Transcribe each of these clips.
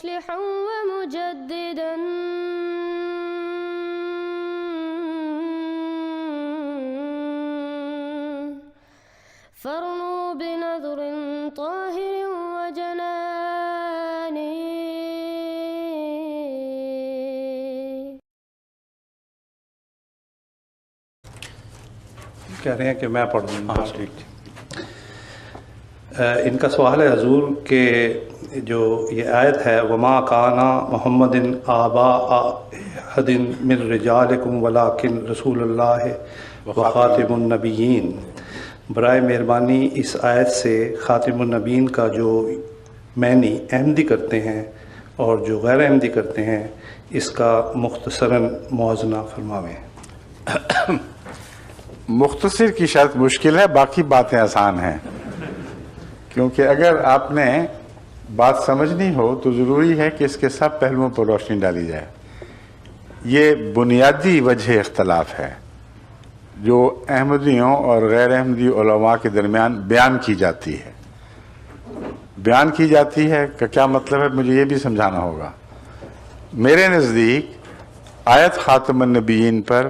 مصلحا ومجددا فارنوا بنظر طاهر وجنان. کہہ رہے ہیں کہ میں پڑھ دوں. ہاں ٹھیک. ان کا سوال ہے حضور کہ جو یہ آیت ہے وما کانا محمد آباء احد من رجالکم ولکن رسول اللہ وخاتم النبیین، برائے مہربانی اس آیت سے خاتم النبیین کا جو معنی احمدی کرتے ہیں اور جو غیر احمدی کرتے ہیں اس کا مختصراً موازنہ فرماویں. مختصر کی شرط مشکل ہے، باقی باتیں آسان ہیں، کیونکہ اگر آپ نے بات سمجھنی ہو تو ضروری ہے کہ اس کے سب پہلوؤں پر روشنی ڈالی جائے. یہ بنیادی وجہ اختلاف ہے جو احمدیوں اور غیر احمدی علماء کے درمیان بیان کی جاتی ہے. بیان کی جاتی ہے کہ کیا مطلب ہے، مجھے یہ بھی سمجھانا ہوگا. میرے نزدیک آیت خاتم النبیین پر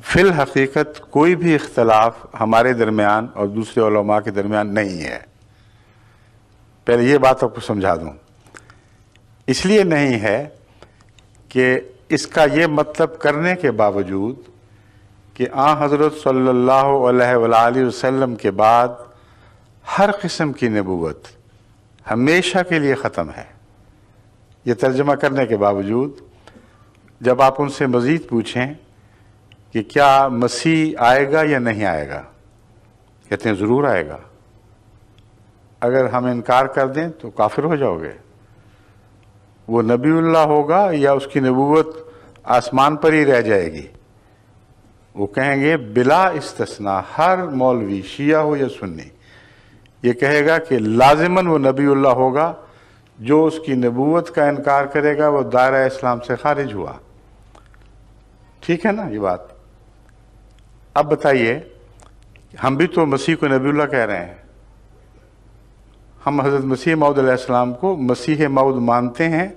فی الحقیقت کوئی بھی اختلاف ہمارے درمیان اور دوسرے علماء کے درمیان نہیں ہے. پہلے یہ بات آپ کو سمجھا دوں. اس لیے نہیں ہے کہ اس کا یہ مطلب کرنے کے باوجود کہ حضرت صلی اللہ علیہ وآلہ وسلم کے بعد ہر قسم کی نبوت ہمیشہ کے لیے ختم ہے. یہ ترجمہ کرنے کے باوجود جب آپ ان سے مزید پوچھیں کہ کیا مسیح آئے گا یا نہیں آئے گا، کہتے ہیں ضرور آئے گا. اگر ہم انکار کر دیں تو کافر ہو جاؤ گے. وہ نبی اللہ ہوگا یا اس کی نبوت آسمان پر ہی رہ جائے گی؟ وہ کہیں گے بلا استثناء، ہر مولوی شیعہ ہو یا سنی یہ کہے گا کہ لازماً وہ نبی اللہ ہوگا. جو اس کی نبوت کا انکار کرے گا وہ دائرہ اسلام سے خارج ہوا. ٹھیک ہے نا یہ بات؟ اب بتائیے، ہم بھی تو مسیح کو نبی اللہ کہہ رہے ہیں. ہم حضرت مسیح موعود علیہ السلام کو مسیح موعود مانتے ہیں.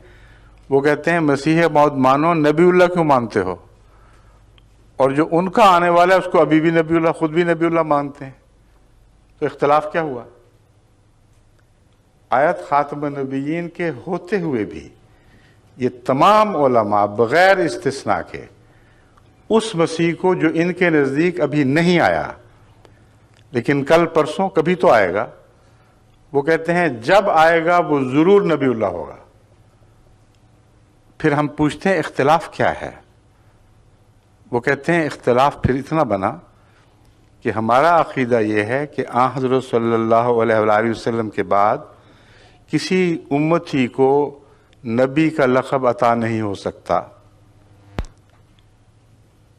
وہ کہتے ہیں مسیح موعود مانو، نبی اللہ کیوں مانتے ہو؟ اور جو ان کا آنے والا ہے اس کو ابھی بھی نبی اللہ، خود بھی نبی اللہ مانتے ہیں. تو اختلاف کیا ہوا؟ آیت خاتم النبیین کے ہوتے ہوئے بھی یہ تمام علماء بغیر استثناء کے اس مسیح کو جو ان کے نزدیک ابھی نہیں آیا لیکن کل پرسوں کبھی تو آئے گا، وہ کہتے ہیں جب آئے گا وہ ضرور نبی اللہ ہوگا. پھر ہم پوچھتے ہیں اختلاف کیا ہے؟ وہ کہتے ہیں اختلاف پھر اتنا بنا کہ ہمارا عقیدہ یہ ہے کہ حضرت صلی اللہ علیہ وآلہ وسلم کے بعد کسی امتی کو نبی کا لقب عطا نہیں ہو سکتا،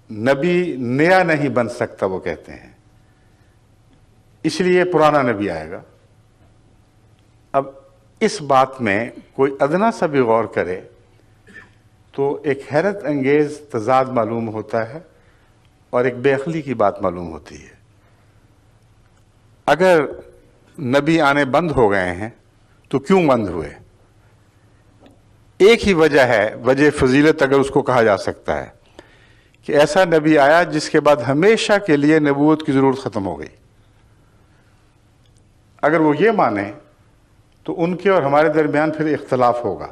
نبی نیا نہیں بن سکتا. وہ کہتے ہیں اس لیے پرانا نبی آئے گا. اب اس بات میں کوئی ادنا سا بھی غور کرے تو ایک حیرت انگیز تضاد معلوم ہوتا ہے اور ایک بے عقلی کی بات معلوم ہوتی ہے. اگر نبی آنے بند ہو گئے ہیں تو کیوں بند ہوئے؟ ایک ہی وجہ ہے، وجہ فضیلت اگر اس کو کہا جا سکتا ہے، کہ ایسا نبی آیا جس کے بعد ہمیشہ کے لیے نبوت کی ضرورت ختم ہو گئی. اگر وہ یہ مانے تو ان کے اور ہمارے درمیان پھر اختلاف ہوگا،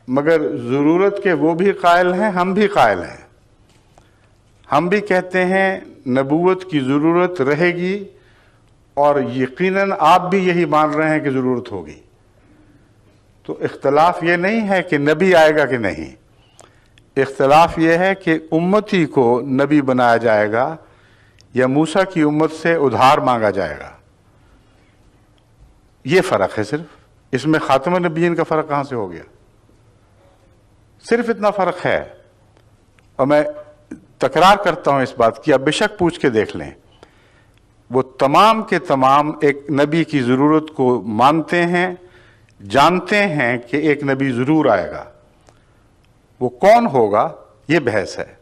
مگر ضرورت کے وہ بھی قائل ہیں، ہم بھی قائل ہیں. ہم بھی کہتے ہیں نبوت کی ضرورت رہے گی اور یقیناً آپ بھی یہی مان رہے ہیں کہ ضرورت ہوگی. تو اختلاف یہ نہیں ہے کہ نبی آئے گا کہ نہیں، اختلاف یہ ہے کہ امتی کو نبی بنایا جائے گا یا موسیٰ کی امت سے ادھار مانگا جائے گا. یہ فرق ہے صرف. اس میں خاتم النبیین کا فرق کہاں سے ہو گیا؟ صرف اتنا فرق ہے. اور میں تکرار کرتا ہوں اس بات کی، آپ بے شک پوچھ کے دیکھ لیں، وہ تمام کے تمام ایک نبی کی ضرورت کو مانتے ہیں، جانتے ہیں کہ ایک نبی ضرور آئے گا. وہ کون ہوگا یہ بحث ہے.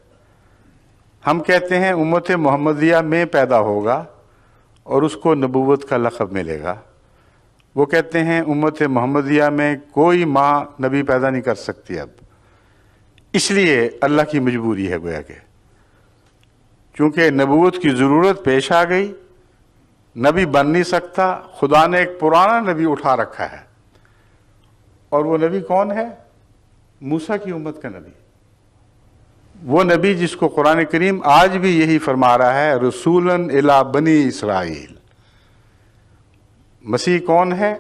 ہم کہتے ہیں امت محمدیہ میں پیدا ہوگا اور اس کو نبوت کا لقب ملے گا، وہ کہتے ہیں امت محمدیہ میں کوئی ماں نبی پیدا نہیں کر سکتی اب، اس لیے اللہ کی مجبوری ہے گویا کہ، چونکہ نبوت کی ضرورت پیش آ گئی، نبی بن نہیں سکتا، خدا نے ایک پرانا نبی اٹھا رکھا ہے، اور وہ نبی کون ہے؟ موسیٰ کی امت کا نبی، وہ نبی جس کو قرآن کریم آج بھی یہی فرما رہا ہے، رسولاً الی بنی اسرائیل۔ مسیح کون ہے؟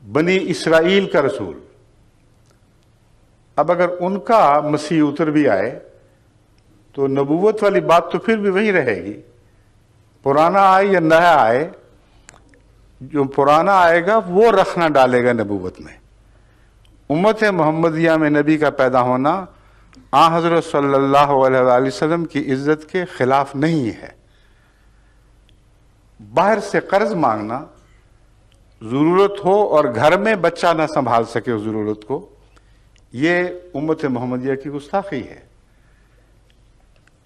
بنی اسرائیل کا رسول۔ اب اگر ان کا مسیح اتر بھی آئے تو نبوت والی بات تو پھر بھی وہی رہے گی، پرانا آئے یا نیا آئے، جو پرانا آئے گا وہ رخ نہ ڈالے گا نبوت میں۔ امت محمدیہ میں نبی کا پیدا ہونا آن حضرت صلی اللہ علیہ وآلہ وسلم کی عزت کے خلاف نہیں ہے۔ باہر سے قرض مانگنا، ضرورت ہو اور گھر میں بچہ نہ سنبھال سکے اس ضرورت کو، یہ امت محمدیہ کی گستاخی ہے۔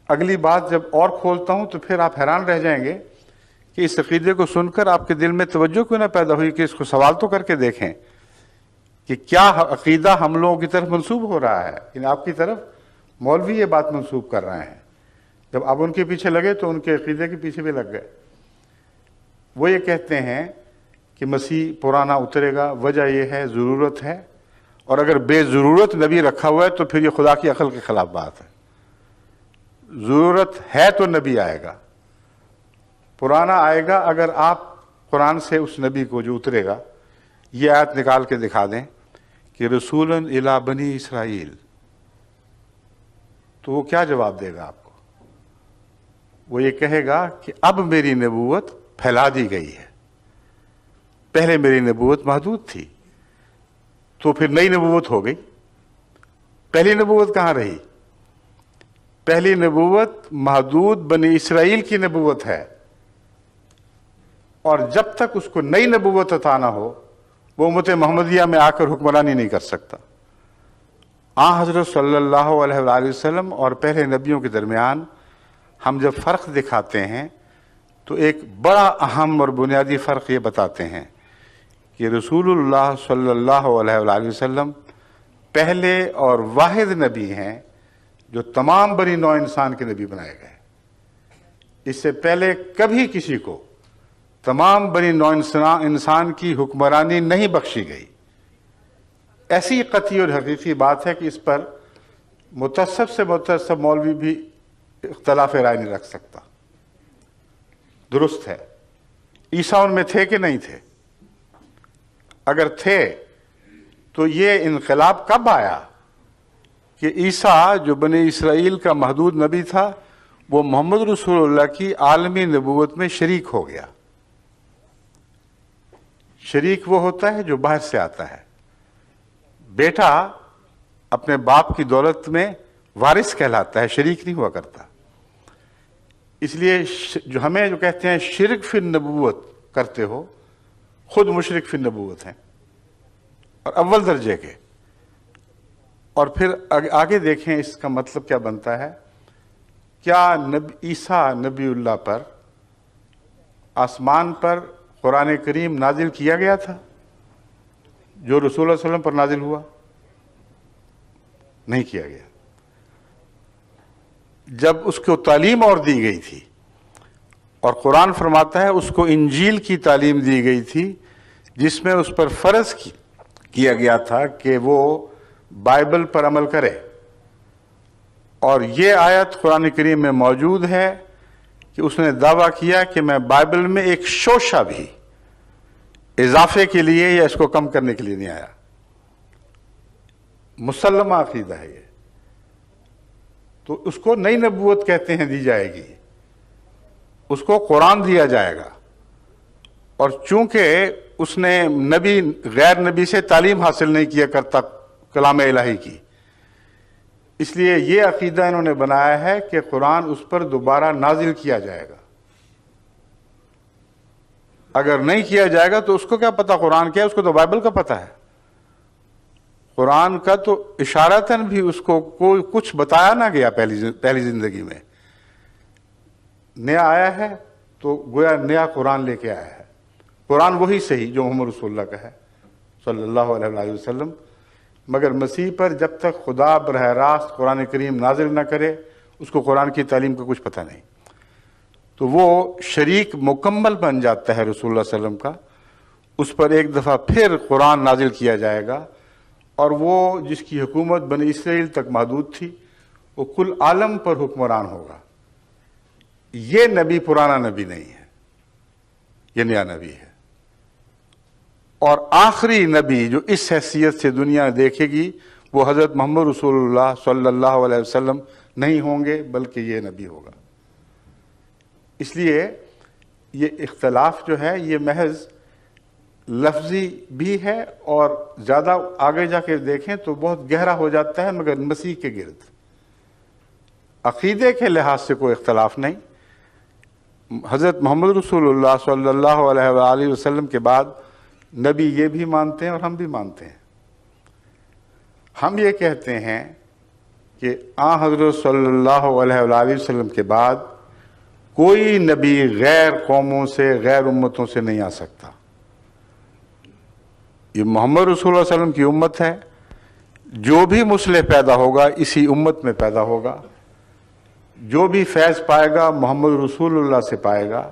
اگلی بات جب اور کھولتا ہوں تو پھر آپ حیران رہ جائیں گے کہ اس عقیدے کو سن کر آپ کے دل میں توجہ کیوں نہ پیدا ہوئی کہ اس کو سوال تو کر کے دیکھیں کہ کیا عقیدہ ہم لوگوں کی طرف منسوب ہو رہا ہے، یعنی آپ کی طرف مولوی یہ بات منسوب کر رہے ہیں۔ جب آپ ان کے پیچھے لگے تو ان کے عقیدے کے پیچھے بھی لگ گئے۔ وہ یہ کہتے ہیں کہ مسیح پرانا اترے گا، وجہ یہ ہے ضرورت ہے، اور اگر بے ضرورت نبی رکھا ہوا ہے تو پھر یہ خدا کی عقل کے خلاف بات ہے۔ ضرورت ہے تو نبی آئے گا، پرانا آئے گا۔ اگر آپ قرآن سے اس نبی کو جو اترے گا یہ آیت نکال کے دکھا دیں کہ رسولاً الی بنی اسرائیل، تو وہ کیا جواب دے گا آپ کو؟ وہ یہ کہے گا کہ اب میری نبوت پھیلا دی گئی ہے، پہلے میری نبوت محدود تھی، تو پھر نئی نبوت ہو گئی۔ پہلی نبوت کہاں رہی؟ پہلی نبوت محدود بنی اسرائیل کی نبوت ہے، اور جب تک اس کو نئی نبوت عطا نہ ہو وہ امت محمدیہ میں آ کر حکمرانی نہیں کر سکتا۔ آن حضرت صلی اللہ علیہ وآلہ وسلم اور پہلے نبیوں کے درمیان ہم جب فرق دکھاتے ہیں تو ایک بڑا اہم اور بنیادی فرق یہ بتاتے ہیں کہ رسول اللہ صلی اللہ علیہ وآلہ وسلم پہلے اور واحد نبی ہیں جو تمام بنی نوع انسان کے نبی بنائے گئے۔ اس سے پہلے کبھی کسی کو تمام بنی نوع انسان کی حکمرانی نہیں بخشی گئی۔ ایسی قطعی اور حقیقی بات ہے کہ اس پر متعصب سے متعصب مولوی بھی اختلاف رائے نہیں رکھ سکتا۔ درست ہے، عیسیٰ ان میں تھے کہ نہیں تھے؟ اگر تھے تو یہ انقلاب کب آیا کہ عیسیٰ جو بنی اسرائیل کا محدود نبی تھا وہ محمد رسول اللہ کی عالمی نبوت میں شریک ہو گیا؟ شریک وہ ہوتا ہے جو باہر سے آتا ہے۔ بیٹا اپنے باپ کی دولت میں وارث کہلاتا ہے، شریک نہیں ہوا کرتا۔ اس لیے جو ہمیں جو کہتے ہیں شرک فی النبوت کرتے ہو، خود مشرک فی النبوت ہیں، اور اول درجے کے۔ اور پھر آگے دیکھیں اس کا مطلب کیا بنتا ہے۔ کیا عیسیٰ نبی اللہ پر آسمان پر قرآن کریم نازل کیا گیا تھا جو رسول اللہ صلی اللہ علیہ وسلم پر نازل ہوا؟ نہیں کیا گیا۔ جب اس کو تعلیم اور دی گئی تھی، اور قرآن فرماتا ہے اس کو انجیل کی تعلیم دی گئی تھی جس میں اس پر فرض کیا گیا تھا کہ وہ بائبل پر عمل کرے، اور یہ آیت قرآن کریم میں موجود ہے کہ اس نے دعویٰ کیا کہ میں بائبل میں ایک شوشہ بھی اضافے کے لیے یا اس کو کم کرنے کے لیے نہیں آیا۔ مسلمہ عقیدہ ہے یہ۔ تو اس کو نئی نبوت کہتے ہیں، دی جائے گی، اس کو قرآن دیا جائے گا، اور چونکہ اس نے نبی غیر نبی سے تعلیم حاصل نہیں کیا کرتا کلام الہی کی، اس لیے یہ عقیدہ انہوں نے بنایا ہے کہ قرآن اس پر دوبارہ نازل کیا جائے گا۔ اگر نہیں کیا جائے گا تو اس کو کیا پتا قرآن کیا ہے؟ اس کو تو بائبل کا پتا ہے۔ قرآن کا تو اشارتاً بھی اس کو کوئی کچھ بتایا نہ گیا پہلی زندگی میں۔ نیا آیا ہے تو گویا نیا قرآن لے کے آیا ہے۔ قرآن وہی صحیح جو محمد رسول اللہ کا ہے صلی اللہ علیہ وآلہ وسلم، مگر مسیح پر جب تک خدا براہ راست قرآن کریم نازل نہ کرے اس کو قرآن کی تعلیم کا کچھ پتہ نہیں، تو وہ شریک مکمل بن جاتا ہے رسول اللہ صلی اللہ علیہ وسلم کا. اس پر ایک دفعہ پھر قرآن نازل کیا جائے گا، اور وہ جس کی حکومت بنی اسرائیل تک محدود تھی وہ کل عالم پر حکمران ہوگا. یہ نبی پرانا نبی نہیں ہے، یہ نیا نبی ہے. اور آخری نبی جو اس حیثیت سے دنیا دیکھے گی وہ حضرت محمد رسول اللہ صلی اللہ علیہ وسلم نہیں ہوں گے، بلکہ یہ نبی ہوگا. اس لیے یہ اختلاف جو ہے یہ محض لفظی بھی ہے، اور زیادہ آگے جا کے دیکھیں تو بہت گہرا ہو جاتا ہے، مگر مسیح کے گرد. عقیدے کے لحاظ سے کوئی اختلاف نہیں. حضرت محمد رسول اللہ صلی اللہ علیہ وآلہ وسلم کے بعد نبی یہ بھی مانتے ہیں اور ہم بھی مانتے ہیں. ہم یہ کہتے ہیں کہ حضرت صلی اللہ علیہ وآلہ وسلم کے بعد کوئی نبی غیر قوموں سے، غیر امتوں سے نہیں آ سکتا. یہ محمد رسول اللہ علیہ وسلم کی امت ہے. جو بھی مصلح پیدا ہوگا اسی امت میں پیدا ہوگا. جو بھی فیض پائے گا محمد رسول اللہ سے پائے گا،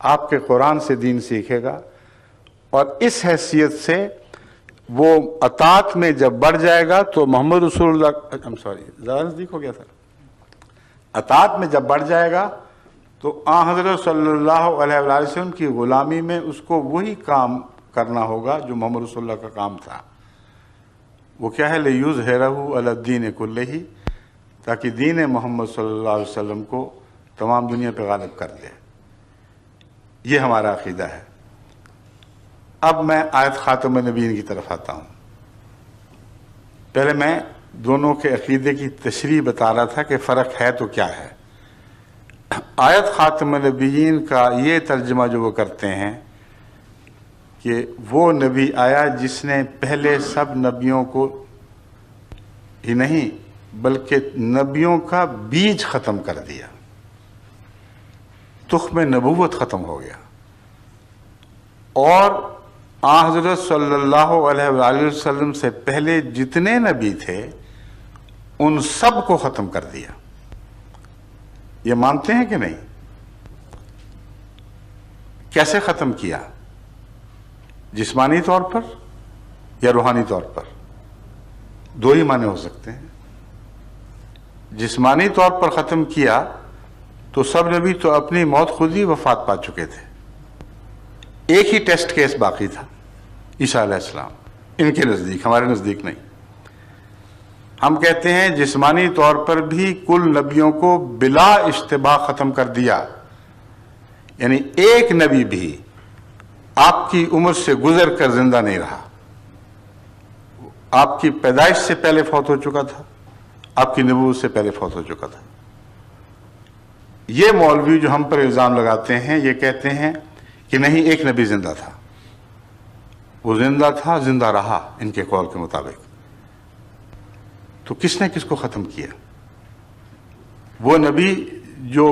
آپ کے قرآن سے دین سیکھے گا. اور اس حیثیت سے وہ اطاعت میں جب بڑھ جائے گا تو محمد رسول اللہ زیادہ نزدیک ہو گیا تھا. اطاعت میں جب بڑھ جائے گا تو حضرت صلی اللہ علیہ وآلہ وسلم کی غلامی میں اس کو وہی کام کرنا ہوگا جو محمد رسول اللہ کا کام تھا. وہ کیا ہے؟ لِيُظْهِرَهُ عَلَى الدِّينِ كُلِّهِ، تاکہ دین محمد صلی اللہ علیہ وسلم کو تمام دنیا پہ غالب کر دے. یہ ہمارا عقیدہ ہے. اب میں آیت خاتم النبیین کی طرف آتا ہوں. پہلے میں دونوں کے عقیدے کی تشریح بتا رہا تھا کہ فرق ہے تو کیا ہے. آیت خاتم النبیین کا یہ ترجمہ جو وہ کرتے ہیں کہ وہ نبی آیا جس نے پہلے سب نبیوں کو ہی نہیں بلکہ نبیوں کا بیج ختم کر دیا، تخم نبوت ختم ہو گیا. اور حضرت صلی اللہ علیہ وآلہ وسلم سے پہلے جتنے نبی تھے ان سب کو ختم کر دیا. یہ مانتے ہیں کہ نہیں؟ کیسے ختم کیا؟ جسمانی طور پر یا روحانی طور پر؟ دو ہی معنی ہو سکتے ہیں. جسمانی طور پر ختم کیا تو سب نبی تو اپنی موت خود ہی وفات پا چکے تھے. ایک ہی ٹیسٹ کیس باقی تھا، عیسیٰ علیہ السلام. ان کے نزدیک، ہمارے نزدیک نہیں. ہم کہتے ہیں جسمانی طور پر بھی کل نبیوں کو بلا اشتباہ ختم کر دیا. یعنی ایک نبی بھی آپ کی عمر سے گزر کر زندہ نہیں رہا. آپ کی پیدائش سے پہلے فوت ہو چکا تھا، آپ کی نبوت سے پہلے فوت ہو چکا تھا. یہ مولوی جو ہم پر الزام لگاتے ہیں یہ کہتے ہیں کہ نہیں، ایک نبی زندہ تھا، وہ زندہ تھا، زندہ رہا ان کے قول کے مطابق. تو کس نے کس کو ختم کیا؟ وہ نبی جو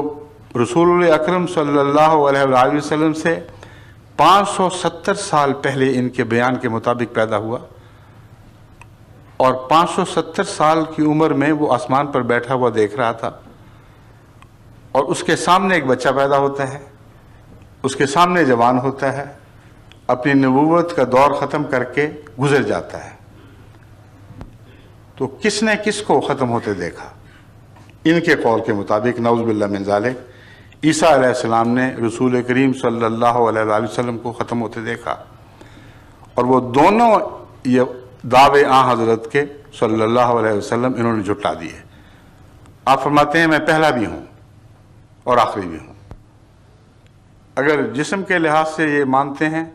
رسول اکرم صلی اللہ علیہ وآلہ وسلم سے 570 سال پہلے ان کے بیان کے مطابق پیدا ہوا، اور 570 سال کی عمر میں وہ آسمان پر بیٹھا ہوا دیکھ رہا تھا، اور اس کے سامنے ایک بچہ پیدا ہوتا ہے، اس کے سامنے جوان ہوتا ہے، اپنی نبوت کا دور ختم کر کے گزر جاتا ہے. تو کس نے کس کو ختم ہوتے دیکھا؟ ان کے قول کے مطابق نعوذ باللہ من ذالک عیسیٰ علیہ السلام نے رسول کریم صلی اللہ علیہ وآلہ وسلم کو ختم ہوتے دیکھا. اور وہ دونوں یہ دعوے حضرت کے صلی اللہ علیہ وسلم انہوں نے جھٹلا دیے. آپ فرماتے ہیں میں پہلا بھی ہوں اور آخری بھی ہوں. اگر جسم کے لحاظ سے یہ مانتے ہیں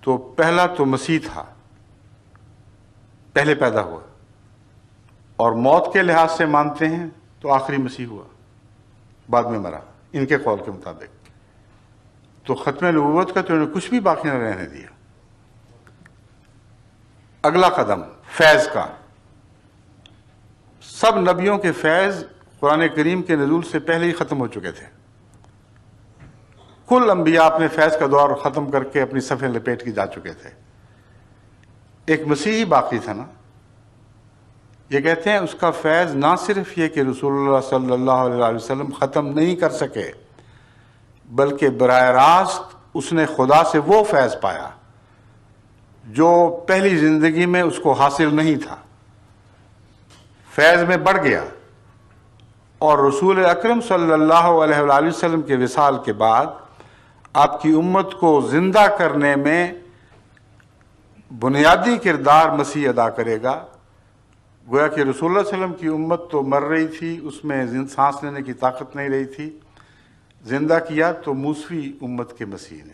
تو پہلا تو مسیح تھا، پہلے پیدا ہوا. اور موت کے لحاظ سے مانتے ہیں تو آخری مسیح ہوا، بعد میں مرا ان کے قول کے مطابق. تو ختم نبوت کا تو انہوں نے کچھ بھی باقی نہ رہنے دیا. اگلا قدم فیض کا. سب نبیوں کے فیض قرآن کریم کے نزول سے پہلے ہی ختم ہو چکے تھے. کل انبیاء اپنے فیض کا دور ختم کر کے اپنی صفیں لپیٹ کے جا چکے تھے، ایک مسیح ہی باقی تھا نا۔ یہ کہتے ہیں اس کا فیض نہ صرف یہ کہ رسول اللہ صلی اللہ علیہ وسلم ختم نہیں کر سکے، بلکہ براہ راست اس نے خدا سے وہ فیض پایا جو پہلی زندگی میں اس کو حاصل نہیں تھا، فیض میں بڑھ گیا۔ اور رسول اکرم صلی اللہ علیہ وآلہ وسلم کے وصال کے بعد آپ کی امت کو زندہ کرنے میں بنیادی کردار مسیح ادا کرے گا۔ گویا کہ رسول اللہ علیہ وسلم کی امت تو مر رہی تھی، اس میں سانس لینے کی طاقت نہیں رہی تھی، زندہ کیا تو موسوی امت کے مسیح نے۔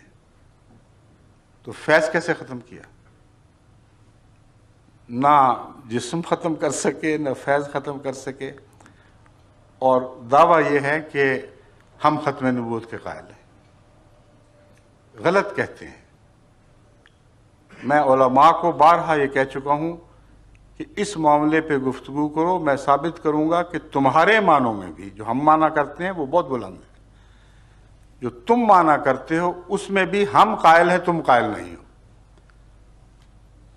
تو فیض کیسے ختم کیا؟ نہ جسم ختم کر سکے، نہ فیض ختم کر سکے، اور دعویٰ یہ ہے کہ ہم ختم نبوت کے قائل ہیں۔ غلط کہتے ہیں۔ میں علماء کو بارہا یہ کہہ چکا ہوں کہ اس معاملے پہ گفتگو کرو، میں ثابت کروں گا کہ تمہارے معنوں میں بھی جو ہم مانا کرتے ہیں وہ بہت بلند ہے، جو تم مانا کرتے ہو اس میں بھی ہم قائل ہیں، تم قائل نہیں ہو۔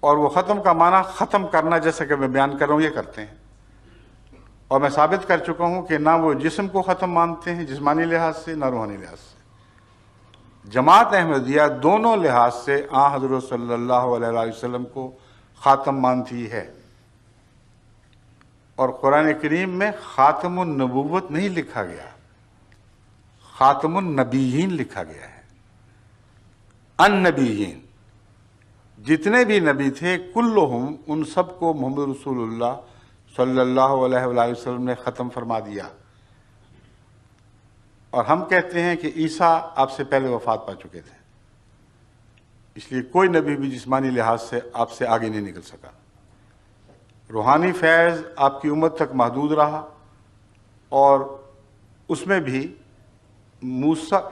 اور وہ ختم کا معنی ختم کرنا، جیسا کہ میں بیان کر رہا ہوں، یہ کرتے ہیں۔ اور میں ثابت کر چکا ہوں کہ نہ وہ جسم کو ختم مانتے ہیں جسمانی لحاظ سے، نہ روحانی لحاظ سے۔ جماعت احمدیہ دونوں لحاظ سے حضرت صلی اللہ علیہ وسلم کو خاتم مانتی ہے، اور قرآن کریم میں خاتم النبوت نہیں لکھا گیا، خاتم النبیین لکھا گیا ہے۔ النبیین، جتنے بھی نبی تھے کلہم، ان سب کو محمد رسول اللہ صلی اللہ علیہ وآلہ وسلم نے ختم فرما دیا۔ اور ہم کہتے ہیں کہ عیسیٰ آپ سے پہلے وفات پا چکے تھے، اس لیے کوئی نبی بھی جسمانی لحاظ سے آپ سے آگے نہیں نکل سکا۔ روحانی فیض آپ کی امت تک محدود رہا، اور اس میں بھی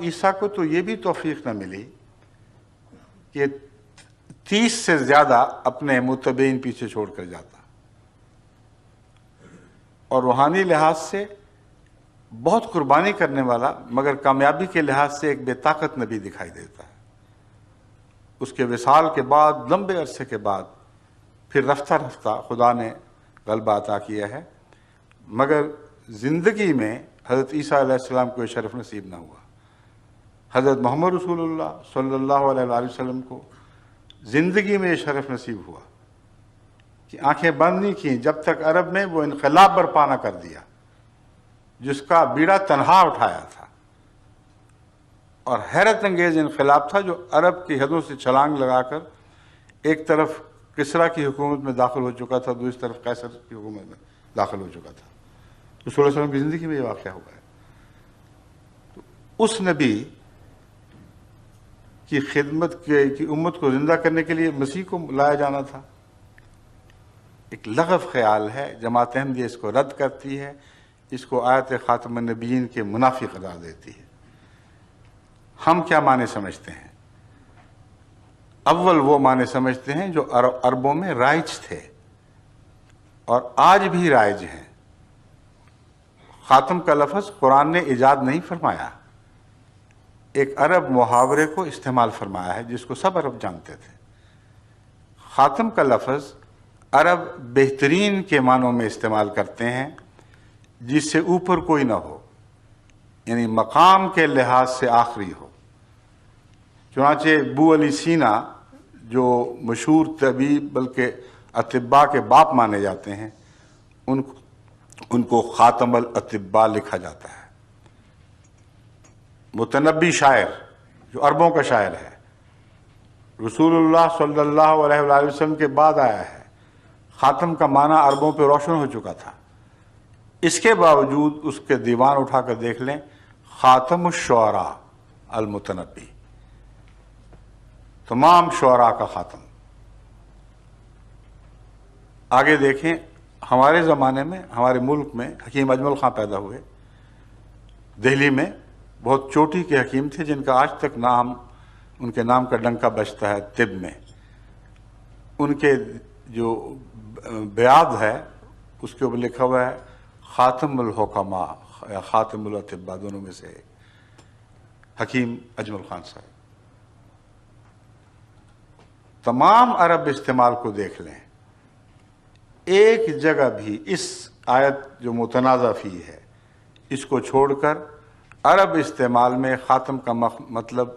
عیسیٰ کو تو یہ بھی توفیق نہ ملی کہ 30 سے زیادہ اپنے متبعین پیچھے چھوڑ کر جاتا، اور روحانی لحاظ سے بہت قربانی کرنے والا مگر کامیابی کے لحاظ سے ایک بے طاقت نبی دکھائی دیتا ہے۔ اس کے وصال کے بعد لمبے عرصے کے بعد پھر رفتہ رفتہ خدا نے غلبہ عطا کیا ہے، مگر زندگی میں حضرت عیسیٰ علیہ السلام کو یہ شرف نصیب نہ ہوا۔ حضرت محمد رسول اللہ صلی اللہ علیہ وآلہ وسلم کو زندگی میں یہ شرف نصیب ہوا کہ آنکھیں بند نہیں کیں جب تک عرب میں وہ انقلاب برپا نہ کر دیا جس کا بیڑا تنہا اٹھایا تھا، اور حیرت انگیز انقلاب تھا جو عرب کی حدوں سے چھلانگ لگا کر ایک طرف کسریٰ کی حکومت میں داخل ہو چکا تھا، دوسری طرف قیصر کی حکومت میں داخل ہو چکا تھا۔ رسول اللہ علیہ وسلم کی زندگی میں یہ واقعہ ہوا ہے۔ تو اس نبی کی خدمت کی امت کو زندہ کرنے کے لیے مسیح کو لایا جانا تھا۔ ایک لغو خیال ہے، جماعت احمدیہ اس کو رد کرتی ہے، اس کو آیت خاتم النبیین کے منافی قرار دیتی ہے۔ ہم کیا معنی سمجھتے ہیں؟ اول وہ معنی سمجھتے ہیں جو عربوں میں رائج تھے اور آج بھی رائج ہیں۔ خاتم کا لفظ قرآن نے ایجاد نہیں فرمایا، ایک عرب محاورے کو استعمال فرمایا ہے جس کو سب عرب جانتے تھے۔ خاتم کا لفظ عرب بہترین کے معنوں میں استعمال کرتے ہیں، جس سے اوپر کوئی نہ ہو، یعنی مقام کے لحاظ سے آخری ہو۔ چنانچہ ابو علی سینا جو مشہور طبیب بلکہ اطباء کے باپ مانے جاتے ہیں، ان کو خاتم الاطباء لکھا جاتا ہے۔ متنبی شاعر جو عربوں کا شاعر ہے، رسول اللہ صلی اللہ علیہ وآلہ وسلم کے بعد آیا ہے، خاتم کا معنی عربوں پہ روشن ہو چکا تھا۔ اس کے باوجود اس کے دیوان اٹھا کر دیکھ لیں، خاتم الشعراء المتنبی، تمام شعراء کا خاتم۔ آگے دیکھیں، ہمارے زمانے میں ہمارے ملک میں حکیم اجمل خان پیدا ہوئے، دہلی میں بہت چوٹی کے حکیم تھے جن کا آج تک نام، ان کے نام کا ڈنکا بجتا ہے طب میں۔ ان کے جو بیعت ہے اس کے اوپر لکھا ہوا ہے خاتم الحکماء یا خاتم الاطباء، دونوں میں سے ایک۔ حکیم اجمل خان صاحب. تمام عرب استعمال کو دیکھ لیں، ایک جگہ بھی اس آیت جو متنازع فی ہے اس کو چھوڑ کر عرب استعمال میں خاتم کا مطلب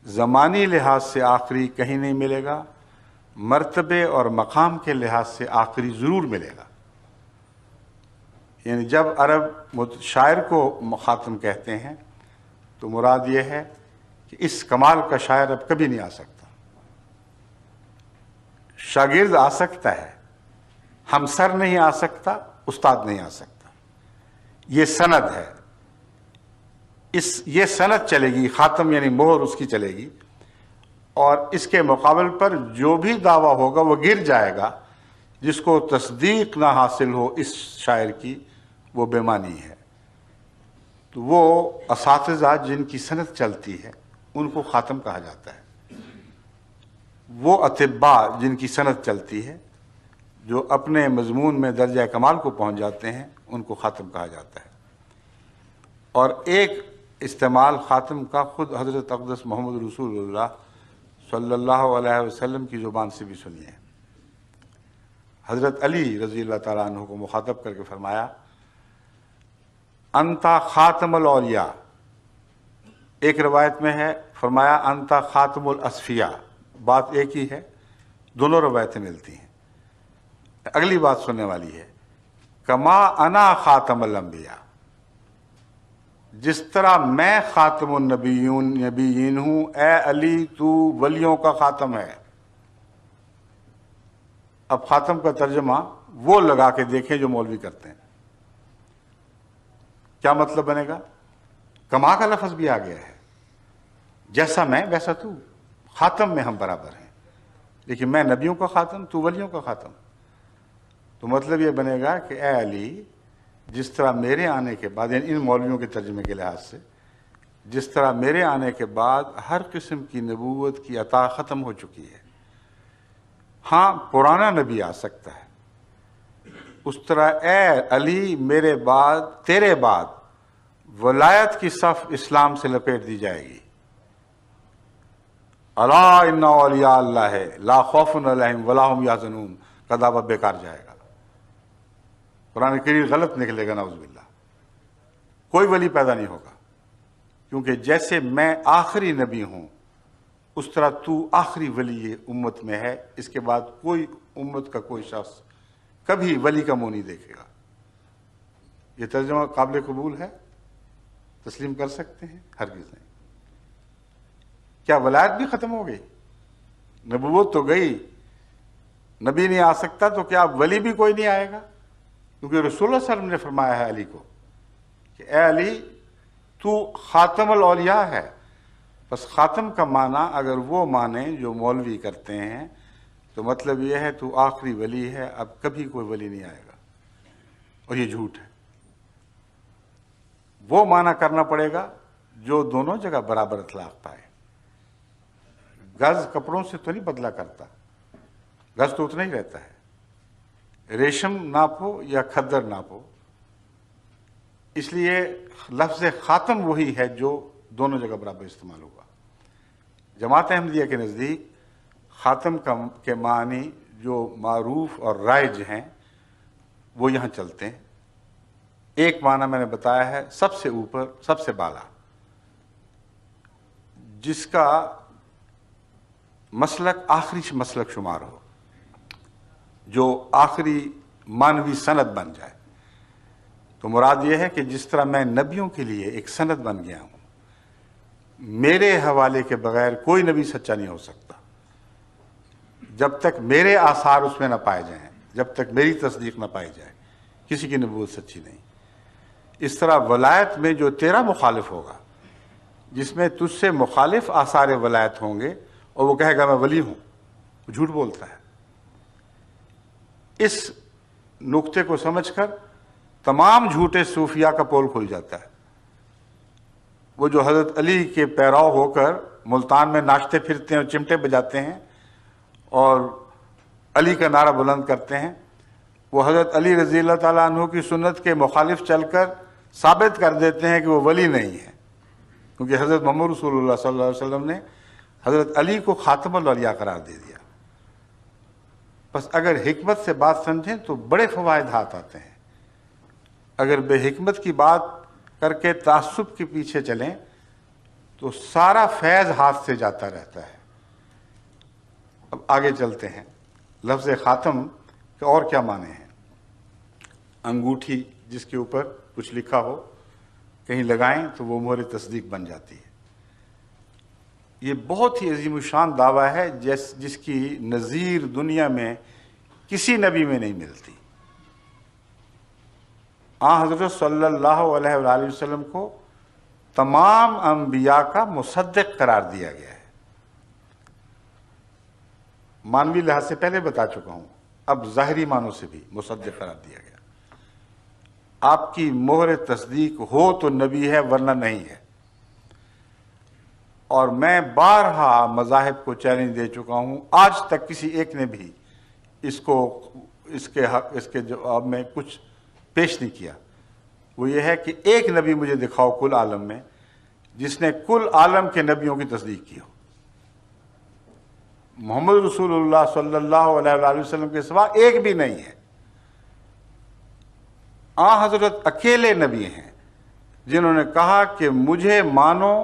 زمانی لحاظ سے آخری کہیں نہیں ملے گا، مرتبے اور مقام کے لحاظ سے آخری ضرور ملے گا. یعنی جب عرب شاعر کو خاتم کہتے ہیں تو مراد یہ ہے کہ اس کمال کا شاعر اب کبھی نہیں آ سکتا. شاگرد آ سکتا ہے، ہمسر نہیں آ سکتا، استاد نہیں آ سکتا. یہ سند ہے، یہ سند چلے گی، خاتم یعنی مہر اس کی چلے گی، اور اس کے مقابل پر جو بھی دعویٰ ہوگا وہ گر جائے گا. جس کو تصدیق نہ حاصل ہو اس شاعر کی وہ بے معنی ہے. تو وہ اساتذہ جن کی سند چلتی ہے ان کو خاتم کہا جاتا ہے. وہ اطباء جن کی سند چلتی ہے، جو اپنے مضمون میں درجہ کمال کو پہنچ جاتے ہیں، ان کو خاتم کہا جاتا ہے. اور ایک استعمال خاتم کا خود حضرت اقدس محمد رسول اللہ صلی اللہ علیہ وسلم کی زبان سے بھی سنیے. حضرت علی رضی اللہ تعالیٰ عنہ کو مخاطب کر کے فرمایا، انتا خاتم الاولیاء. ایک روایت میں ہے فرمایا انتا خاتم الاصفیاء. بات ایک ہی ہے، دونوں روایتیں ملتی ہیں. اگلی بات سننے والی ہے، کما انا خاتم الانبیاء. جس طرح میں خاتم النبیین ہوں، اے علی تو ولیوں کا خاتم ہے. اب خاتم کا ترجمہ وہ لگا کے دیکھیں جو مولوی کرتے ہیں. کیا مطلب بنے گا؟ کما کا لفظ بھی آ گیا ہے، جیسا میں ویسا تو. خاتم میں ہم برابر ہیں، لیکن میں نبیوں کا خاتم، تو ولیوں کا خاتم. تو مطلب یہ بنے گا کہ اے علی، جس طرح میرے آنے کے بعد، یعنی ان مولویوں کے ترجمے کے لحاظ سے، جس طرح میرے آنے کے بعد ہر قسم کی نبوت کی عطا ختم ہو چکی ہے، ہاں پرانا نبی آ سکتا ہے، اس طرح اے علی میرے بعد، تیرے بعد ولایت کی صف اسلام سے لپیٹ دی جائے گی. الا ان اولیاء اللہ لا خوف علیہم ولا هم یحزنون کا دعویٰ بیکار جائے گا. قرآن کریم غلط نکلے گا، نعوذ باللہ. کوئی ولی پیدا نہیں ہوگا، کیونکہ جیسے میں آخری نبی ہوں اس طرح تو آخری ولی امت میں ہے. اس کے بعد کوئی امت کا کوئی شخص کبھی ولی کا منہ نہیں دیکھے گا. یہ ترجمہ قابل قبول ہے؟ تسلیم کر سکتے ہیں؟ ہرگز نہیں. کیا ولایت بھی ختم ہو گئی؟ نبوت تو گئی، نبی نہیں آ سکتا، تو کیا ولی بھی کوئی نہیں آئے گا؟ کیونکہ رسول اللہ صلی اللہ علیہ وسلم نے فرمایا ہے علی کو کہ اے علی تو خاتم الاولیاء ہے. بس خاتم کا معنی اگر وہ معنی جو مولوی کرتے ہیں تو مطلب یہ ہے تو آخری ولی ہے، اب کبھی کوئی ولی نہیں آئے گا. اور یہ جھوٹ ہے. وہ معنی کرنا پڑے گا جو دونوں جگہ برابر اطلاق پائے. گز کپڑوں سے تو نہیں بدلا کرتا، گز تو اتنا ہی رہتا ہے. ریشم ناپو یا کھدر ناپو. اس لیے لفظ خاتم وہی ہے جو دونوں جگہ برابر استعمال ہوگا. جماعت احمدیہ کے نزدیک خاتم کے معنی جو معروف اور رائج ہیں وہ یہاں چلتے ہیں. ایک معنی میں نے بتایا ہے سب سے اوپر، سب سے بالا، جس کا مسلک آخری مسلک شمار ہو، جو آخری مانوی سند بن جائے. تو مراد یہ ہے کہ جس طرح میں نبیوں کے لیے ایک سند بن گیا ہوں، میرے حوالے کے بغیر کوئی نبی سچا نہیں ہو سکتا. جب تک میرے آثار اس میں نہ پائے جائیں، جب تک میری تصدیق نہ پائی جائے، کسی کی نبوت سچی نہیں. اس طرح ولایت میں جو تیرا مخالف ہوگا، جس میں تجھ سے مخالف آثار ولایت ہوں گے اور وہ کہے گا میں ولی ہوں، وہ جھوٹ بولتا ہے. اس نقطے کو سمجھ کر تمام جھوٹے صوفیاء کا پول کھل جاتا ہے. وہ جو حضرت علی کے پیراؤ ہو کر ملتان میں ناچتے پھرتے ہیں اور چمٹے بجاتے ہیں اور علی کا نعرہ بلند کرتے ہیں، وہ حضرت علی رضی اللہ تعالیٰ عنہ کی سنت کے مخالف چل کر ثابت کر دیتے ہیں کہ وہ ولی نہیں ہے. کیونکہ حضرت محمد رسول اللہ صلی اللہ علیہ وسلم نے حضرت علی کو خاتم الاولیاء قرار دے دیا. بس اگر حکمت سے بات سمجھیں تو بڑے فوائد ہاتھ آتے ہیں. اگر بے حکمت کی بات کر کے تعصب کے پیچھے چلیں تو سارا فیض ہاتھ سے جاتا رہتا ہے. اب آگے چلتے ہیں. لفظ خاتم کے اور کیا معنی ہیں؟ انگوٹھی جس کے اوپر کچھ لکھا ہو کہیں لگائیں تو وہ مہر تصدیق بن جاتی ہے. یہ بہت ہی عظیم الشان دعویٰ ہے جس کی نظیر دنیا میں کسی نبی میں نہیں ملتی. حضرت صلی اللہ علیہ وآلہ وسلم کو تمام انبیاء کا مصدق قرار دیا گیا ہے. مانوی لحاظ سے پہلے بتا چکا ہوں، اب ظاہری معنوں سے بھی مصدق قرار دیا گیا. آپ کی مہر تصدیق ہو تو نبی ہے، ورنہ نہیں ہے. اور میں بارہا مذاہب کو چیلنج دے چکا ہوں، آج تک کسی ایک نے بھی اس کے جواب میں کچھ پیش نہیں کیا. وہ یہ ہے کہ ایک نبی مجھے دکھاؤ کل عالم میں جس نے کل عالم کے نبیوں کی تصدیق کی ہو. محمد رسول اللہ صلی اللہ علیہ وآلہ وسلم کے سوا ایک بھی نہیں ہے. حضرت اکیلے نبی ہیں جنہوں نے کہا کہ مجھے مانو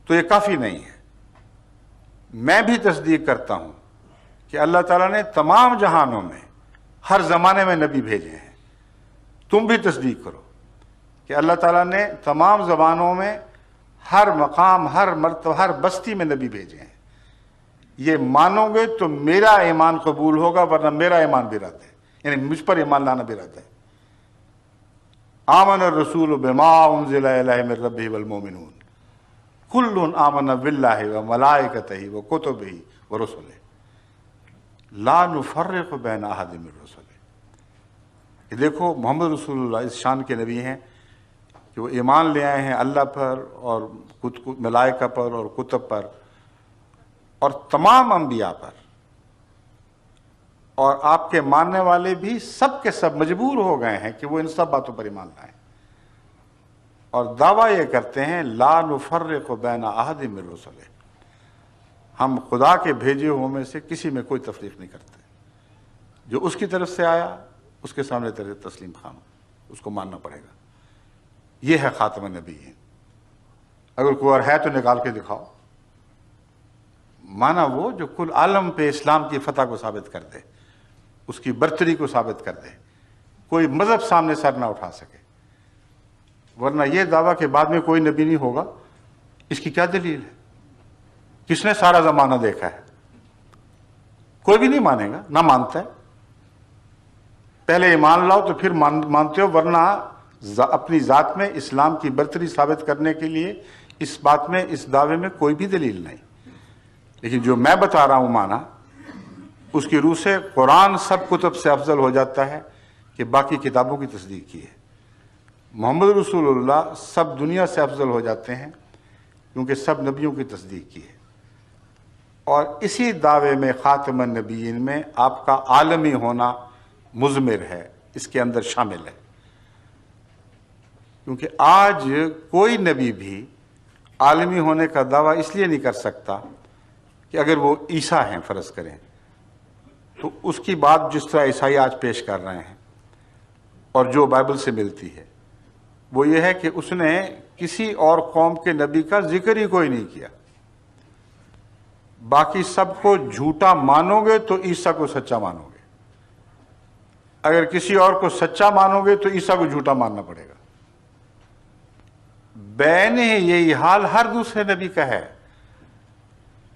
تو یہ کافی نہیں ہے. میں بھی تصدیق کرتا ہوں کہ اللہ تعالیٰ نے تمام جہانوں میں ہر زمانے میں نبی بھیجے ہیں. تم بھی تصدیق کرو کہ اللہ تعالیٰ نے تمام زبانوں میں ہر مقام، ہر مرتبہ، ہر بستی میں نبی بھیجے ہیں. یہ مانو گے تو میرا ایمان قبول ہوگا، ورنہ میرا ایمان بھی رد ہے، یعنی مجھ پر ایمان لانا بھی رد ہے. آمن الرسول بما انزل الیہ من ربہ والمؤمنون کل آمن باللہ وملائکتہ وکتبہ ورسلہ لا نفرق بین احد من رسلہ. دیکھو محمد رسول اللہ اس شان کے نبی ہیں کہ وہ ایمان لے آئے ہیں اللہ پر اور ملائکہ پر اور کتب پر اور تمام انبیاء پر. اور آپ کے ماننے والے بھی سب کے سب مجبور ہو گئے ہیں کہ وہ ان سب باتوں پر ایمان لائیں. اور دعویٰ یہ کرتے ہیں لا نفرق بین احد من رسلہ، ہم خدا کے بھیجے ہوئے میں سے کسی میں کوئی تفریق نہیں کرتے. جو اس کی طرف سے آیا اس کے سامنے تسلیم خام، اس کو ماننا پڑے گا. یہ ہے خاتم النبیین. اگر کوئی اور ہے تو نکال کے دکھاؤ. مانا وہ جو کل عالم پہ اسلام کی فتح کو ثابت کر دے، اس کی برتری کو ثابت کر دے، کوئی مذہب سامنے سر نہ اٹھا سکے. ورنہ یہ دعویٰ کہ بعد میں کوئی نبی نہیں ہوگا، اس کی کیا دلیل ہے؟ کس نے سارا زمانہ دیکھا ہے؟ کوئی بھی نہیں مانے گا، نہ مانتا ہے. پہلے ایمان لاؤ تو پھر مانتے ہو، ورنہ اپنی ذات میں اسلام کی برتری ثابت کرنے کے لیے اس بات میں، اس دعوے میں کوئی بھی دلیل نہیں. لیکن جو میں بتا رہا ہوں مانا، اس کی روح سے قرآن سب کتب سے افضل ہو جاتا ہے کہ باقی کتابوں کی تصدیق کی ہے. محمد رسول اللہ سب دنیا سے افضل ہو جاتے ہیں کیونکہ سب نبیوں کی تصدیق کی ہے. اور اسی دعوے میں خاتم النبیین میں آپ کا عالمی ہونا مضمر ہے، اس کے اندر شامل ہے. کیونکہ آج کوئی نبی بھی عالمی ہونے کا دعویٰ اس لیے نہیں کر سکتا کہ اگر وہ عیسیٰ ہیں فرض کریں تو اس کی بات جس طرح عیسائی آج پیش کر رہے ہیں اور جو بائبل سے ملتی ہے وہ یہ ہے کہ اس نے کسی اور قوم کے نبی کا ذکر ہی کوئی نہیں کیا. باقی سب کو جھوٹا مانو گے تو عیسیٰ کو سچا مانو گے، اگر کسی اور کو سچا مانو گے تو عیسیٰ کو جھوٹا ماننا پڑے گا. بین یہی حال ہر دوسرے نبی کا ہے.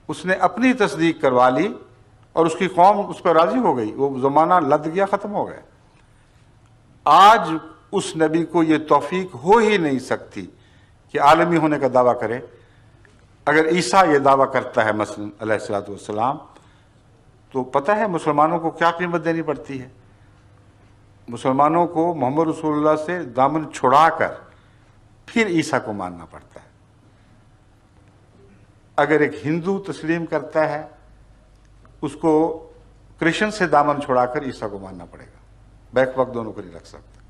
اس نے اپنی تصدیق کروا لی اور اس کی قوم اس پر راضی ہو گئی، وہ زمانہ لد گیا، ختم ہو گیا. آج اس نبی کو یہ توفیق ہو ہی نہیں سکتی کہ عالمی ہونے کا دعویٰ کرے. اگر عیسیٰ یہ دعویٰ کرتا ہے مثلا علیہ الصلوۃ والسلام، تو پتہ ہے مسلمانوں کو کیا قیمت دینی پڑتی ہے. مسلمانوں کو محمد رسول اللہ سے دامن چھڑا کر پھر عیسیٰ کو ماننا پڑتا ہے. اگر ایک ہندو تسلیم کرتا ہے اس کو کرسچن سے دامن چھڑا کر عیسیٰ کو ماننا پڑے گا، بیک وقت دونوں کو نہیں رکھ سکتا.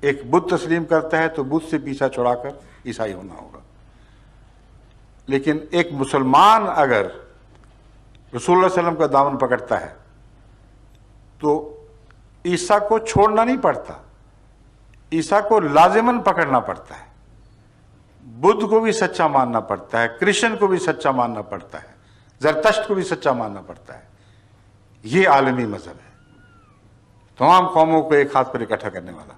ایک بدھ تسلیم کرتا ہے تو بدھ سے پیچھا چھڑا کر عیسائی ہونا ہوگا. لیکن ایک مسلمان اگر رسول اللہ صلی اللہ علیہ وسلم کا دامن پکڑتا ہے تو عیسیٰ کو چھوڑنا نہیں پڑتا، عیسیٰ کو لازماً پکڑنا پڑتا ہے، بدھ کو بھی سچا ماننا پڑتا ہے، کرسچن کو بھی سچا ماننا پڑتا ہے، زرتشت کو بھی سچا ماننا پڑتا ہے۔ یہ عالمی مذہب ہے، تمام قوموں کو ایک ہاتھ پر اکٹھا کرنے والا۔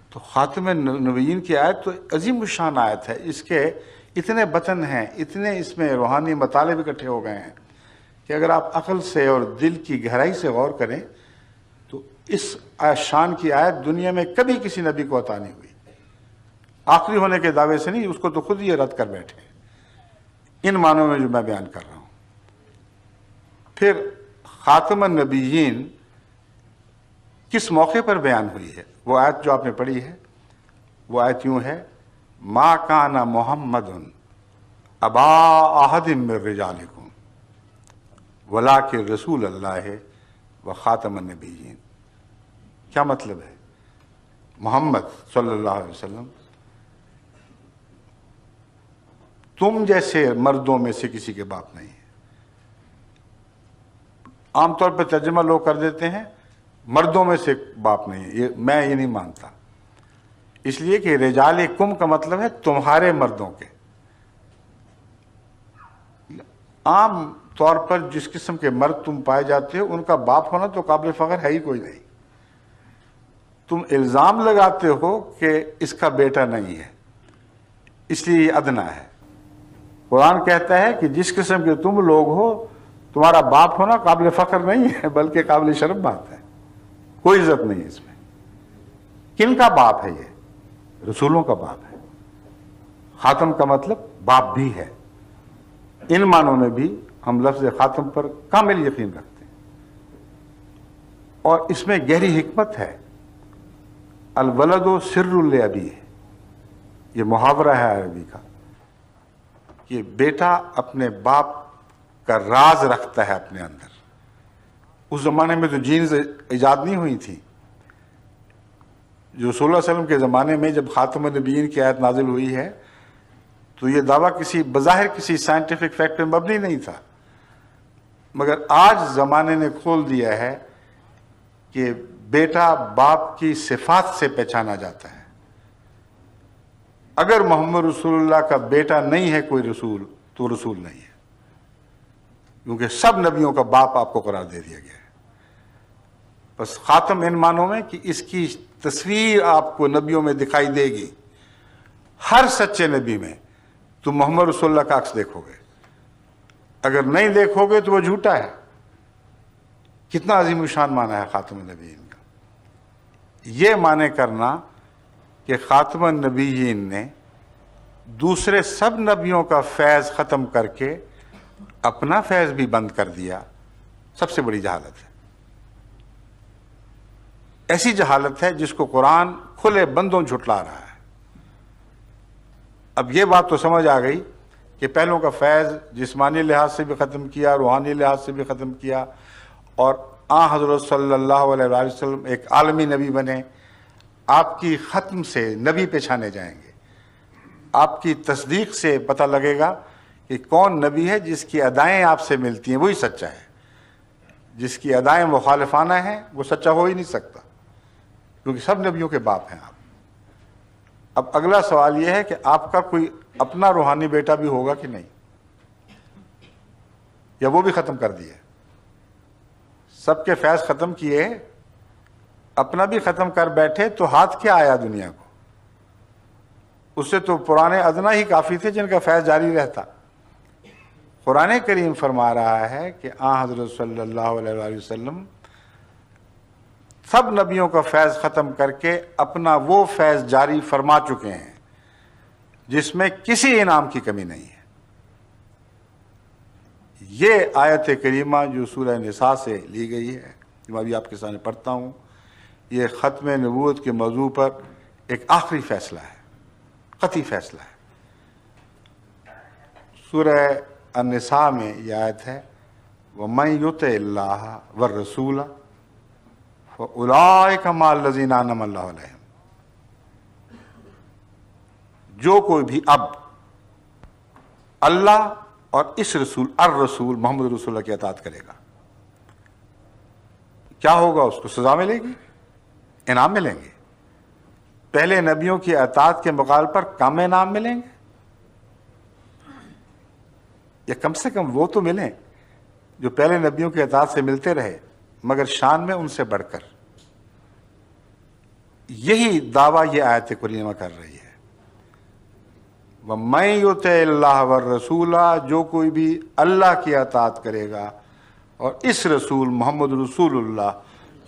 تو خاتم نبیین کی آیت تو عظیم الشان آیت ہے، اس کے اتنے بطن ہیں، اتنے اس میں روحانی مطالب اکٹھے ہو گئے ہیں کہ اگر آپ عقل سے اور دل کی گہرائی سے غور کریں تو اس شان کی آیت دنیا میں کبھی کسی نبی کو عطا نہیں ہوئی، آخری ہونے کے دعوے سے نہیں، اس کو تو خود یہ رد کر بیٹھے ان معنوں میں جو میں بیان کر رہا ہوں۔ پھر خاتم النبیین کس موقع پر بیان ہوئی ہے؟ وہ آیت جو آپ نے پڑھی ہے وہ آیت یوں ہے، ما کان محمد ابا احد من رجالکم ولکن رسول اللہ و خاتم النبیین۔ کیا مطلب ہے؟ محمد صلی اللہ علیہ وسلم تم جیسے مردوں میں سے کسی کے باپ نہیں ہے۔ عام طور پہ ترجمہ لوگ کر دیتے ہیں مردوں میں سے باپ نہیں ہے، میں یہ نہیں مانتا، اس لیے کہ رجال کم کا مطلب ہے تمہارے مردوں کے۔ عام طور پر جس قسم کے مرد تم پائے جاتے ہو ان کا باپ ہونا تو قابل فخر ہے ہی کوئی نہیں، تم الزام لگاتے ہو کہ اس کا بیٹا نہیں ہے، اس لیے یہ ادنا ہے۔ قرآن کہتا ہے کہ جس قسم کے تم لوگ ہو تمہارا باپ ہونا قابل فخر نہیں ہے بلکہ قابل شرم بات ہے، کوئی عزت نہیں ہے اس میں۔ کن کا باپ ہے؟ یہ رسولوں کا باپ ہے۔ خاتم کا مطلب باپ بھی ہے۔ ان معنوں میں بھی ہم لفظ خاتم پر کامل یقین رکھتے ہیں، اور اس میں گہری حکمت ہے۔ الولد سر لابیہ، یہ محاورہ ہے عربی کا کہ بیٹا اپنے باپ کا راز رکھتا ہے اپنے اندر۔ اس زمانے میں تو جینز ایجاد نہیں ہوئی تھی۔ جو صلی اللہ علیہ وسلم کے زمانے میں جب خاتم النبیین کی آیت نازل ہوئی ہے تو یہ دعویٰ کسی بظاہر کسی سائنٹیفک فیکٹ پہ مبنی نہیں تھا، مگر آج زمانے نے کھول دیا ہے کہ بیٹا باپ کی صفات سے پہچانا جاتا ہے۔ اگر محمد رسول اللہ کا بیٹا نہیں ہے کوئی رسول تو رسول نہیں ہے، کیونکہ سب نبیوں کا باپ آپ کو قرار دے دیا گیا ہے۔ بس خاتم ان معنوں میں کہ اس کی تصویر آپ کو نبیوں میں دکھائی دے گی، ہر سچے نبی میں تم محمد رسول اللہ کا عکس دیکھو گے، اگر نہیں دیکھو گے تو وہ جھوٹا ہے۔ کتنا عظیم الشان معنی ہے خاتم النبیین کا۔ یہ معنی کرنا کہ خاتم النبیین نے دوسرے سب نبیوں کا فیض ختم کر کے اپنا فیض بھی بند کر دیا، سب سے بڑی جہالت ہے۔ ایسی جہالت ہے جس کو قرآن کھلے بندوں جھٹلا رہا ہے۔ اب یہ بات تو سمجھ آ گئی کہ پہلوں کا فیض جسمانی لحاظ سے بھی ختم کیا، روحانی لحاظ سے بھی ختم کیا، اور حضرت صلی اللہ علیہ وآلہ وسلم ایک عالمی نبی بنے۔ آپ کی ختم سے نبی پہچانے جائیں گے، آپ کی تصدیق سے پتہ لگے گا کہ کون نبی ہے جس کی ادائیں آپ سے ملتی ہیں وہی سچا ہے، جس کی ادائیں مخالفانہ ہیں وہ سچا ہو ہی نہیں سکتا، کیونکہ سب نبیوں کے باپ ہیں آپ۔ اب اگلا سوال یہ ہے کہ آپ کا کوئی اپنا روحانی بیٹا بھی ہوگا کہ نہیں، یا وہ بھی ختم کر دیے؟ سب کے فیض ختم کیے، اپنا بھی ختم کر بیٹھے تو ہاتھ کیا آیا دنیا کو؟ اس سے تو پرانے ادنا ہی کافی تھے جن کا فیض جاری رہتا۔ قرآن کریم فرما رہا ہے کہ حضرت صلی اللہ علیہ وآلہ وسلم سب نبیوں کا فیض ختم کر کے اپنا وہ فیض جاری فرما چکے ہیں جس میں کسی انعام کی کمی نہیں ہے۔ یہ آیت کریمہ جو سورہ نساء سے لی گئی ہے، جو میں ابھی آپ کے سامنے پڑھتا ہوں، یہ ختم نبوت کے موضوع پر ایک آخری فیصلہ ہے، قطعی فیصلہ ہے۔ سورہ النساء میں یہ آیت ہے، وَمَن يُطِعِ اللَّهَ وَالرَّسُولَ فَأُولَٰئِكَ مَعَ الَّذِينَ أَنْعَمَ اللَّهُ عَلَيْهِمْ۔ جو کوئی بھی اب اللہ اور اس رسول الرسول محمد رسول اللہ کی اطاعت کرے گا، کیا ہوگا؟ اس کو سزا ملے گی، انعام ملیں گے۔ پہلے نبیوں کی اطاعت کے مقابلے پر کم انعام ملیں گے، یا کم سے کم وہ تو ملیں جو پہلے نبیوں کی اطاعت سے ملتے رہے مگر شان میں ان سے بڑھ کر۔ یہی دعویٰ یہ آیت کریمہ کر رہی ہے۔ وَمَن يُطِعِ اللَّهَ وَالرَّسُولَ، جو کوئی بھی اللہ کی اطاعت کرے گا اور اس رسول محمد رسول اللہ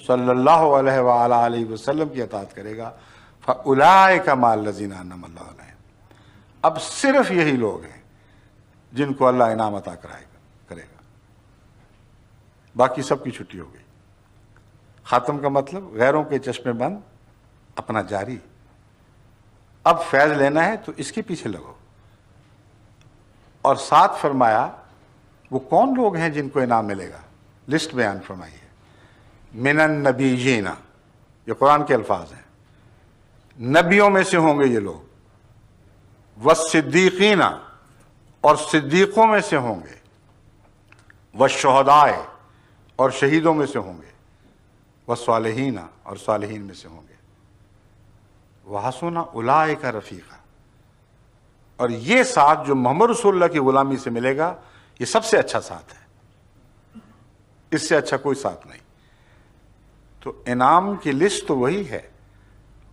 صلی اللہ علیہ وآلہ وسلم کی اطاعت کرے گا، فَأُولَٰئِكَ مَعَ الَّذِينَ أَنْعَمَ اللَّهُ عَلَيْهِمْ، اب صرف یہی لوگ ہیں جن کو اللہ انعام عطا کرے گا، باقی سب کی چھٹی ہو گئی۔ خاتم کا مطلب غیروں کے چشمے بند، اپنا جاری۔ اب فیض لینا ہے تو اس کے پیچھے لگو۔ اور ساتھ فرمایا وہ کون لوگ ہیں جن کو انعام ملے گا، لسٹ بیان فرمائی ہے۔ من النبیین، یہ قرآن کے الفاظ ہیں، نبیوں میں سے ہوں گے یہ لوگ، والصدیقین، اور صدیقوں میں سے ہوں گے، والشہداء، اور شہیدوں میں سے ہوں گے، والصالحین، اور صالحین میں سے ہوں گے، وحسن اولئک رفیقا، اور یہ ساتھ جو محمد رسول اللہ کی غلامی سے ملے گا یہ سب سے اچھا ساتھ ہے، اس سے اچھا کوئی ساتھ نہیں۔ تو انعام کی لسٹ تو وہی ہے،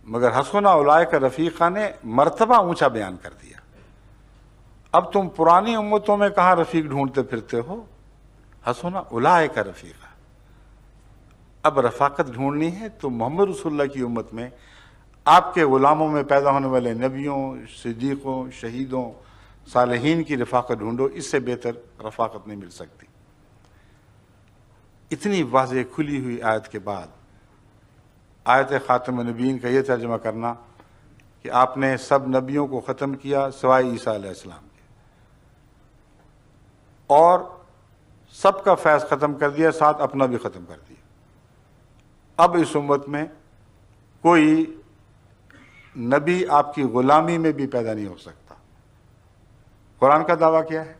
مگر حسن اولئک رفیقا نے مرتبہ اونچا بیان کر دیا۔ اب تم پرانی امتوں میں کہاں رفیق ڈھونڈتے پھرتے ہو؟ حسن اولئک رفیقا، اب رفاقت ڈھونڈنی ہے تو محمد رسول اللہ کی امت میں آپ کے غلاموں میں پیدا ہونے والے نبیوں، صدیقوں، شہیدوں، صالحین کی رفاقت ڈھونڈو، اس سے بہتر رفاقت نہیں مل سکتی۔ اتنی واضح کھلی ہوئی آیت کے بعد آیت خاتم النبیین کا یہ ترجمہ کرنا کہ آپ نے سب نبیوں کو ختم کیا سوائے عیسیٰ علیہ السلام کے، اور سب کا فیض ختم کر دیا، ساتھ اپنا بھی ختم کر دیا۔ اب اس امت میں کوئی نبی آپ کی غلامی میں بھی پیدا نہیں ہو سکتا۔ قرآن کا دعویٰ کیا ہے؟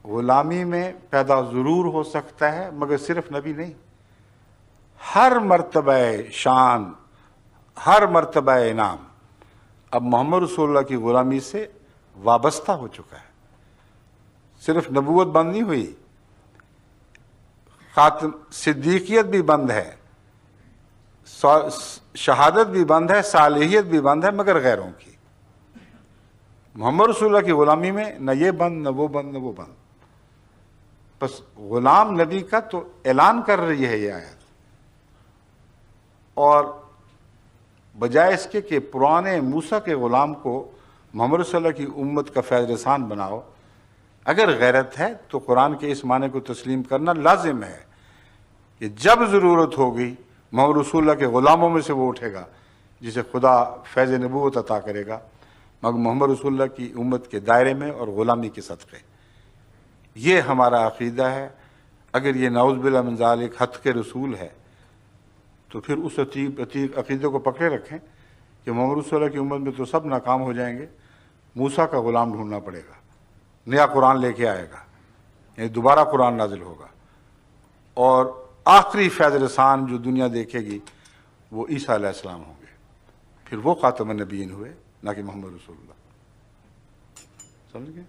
غلامی میں پیدا ضرور ہو سکتا ہے مگر صرف نبی نہیں، ہر مرتبہ شان، ہر مرتبہ انعام اب محمد رسول اللہ کی غلامی سے وابستہ ہو چکا ہے۔ صرف نبوت بند نہیں ہوئی، خاتم صدیقیت بھی بند ہے، شہادت بھی بند ہے، صالحیت بھی بند ہے، مگر غیروں کی۔ محمد رسول اللہ کی غلامی میں نہ یہ بند، نہ وہ بند، نہ وہ بند۔ بس غلام نبی کا تو اعلان کر رہی ہے یہ آیت، اور بجائے اس کے کہ پرانے موسیٰ کے غلام کو محمد رسول اللہ کی امت کا فیض رسان بناؤ، اگر غیرت ہے تو قرآن کے اس معنی کو تسلیم کرنا لازم ہے کہ جب ضرورت ہوگی محمد رسول اللہ کے غلاموں میں سے وہ اٹھے گا جسے خدا فیض نبوت عطا کرے گا، مگر محمد رسول اللہ کی امت کے دائرے میں اور غلامی کے صدقے۔ یہ ہمارا عقیدہ ہے۔ اگر یہ نعوذ باللہ من ذالک حد کے رسول ہے تو پھر اس عتیق عقیدے کو پکڑے رکھیں کہ محمد رسول اللہ کی امت میں تو سب ناکام ہو جائیں گے، موسیٰ کا غلام ڈھونڈنا پڑے گا، نیا قرآن لے کے آئے گا، یعنی دوبارہ قرآن نازل ہوگا، اور آخری فیض رسان جو دنیا دیکھے گی وہ عیسیٰ علیہ السلام ہوں گے، پھر وہ خاتم النبیین ہوئے، نہ کہ محمد رسول اللہ۔ سمجھ گئے؟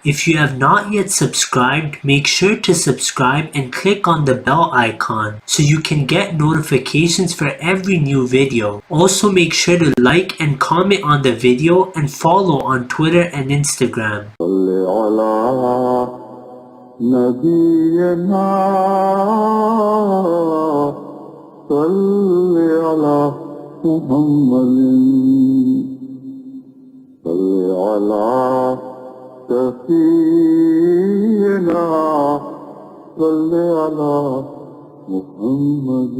If you have not yet subscribed, make sure to subscribe and click on the bell icon so you can get notifications for every new video. Also make sure to like and comment on the video and follow on Twitter and Instagram. سفينا صل على محمد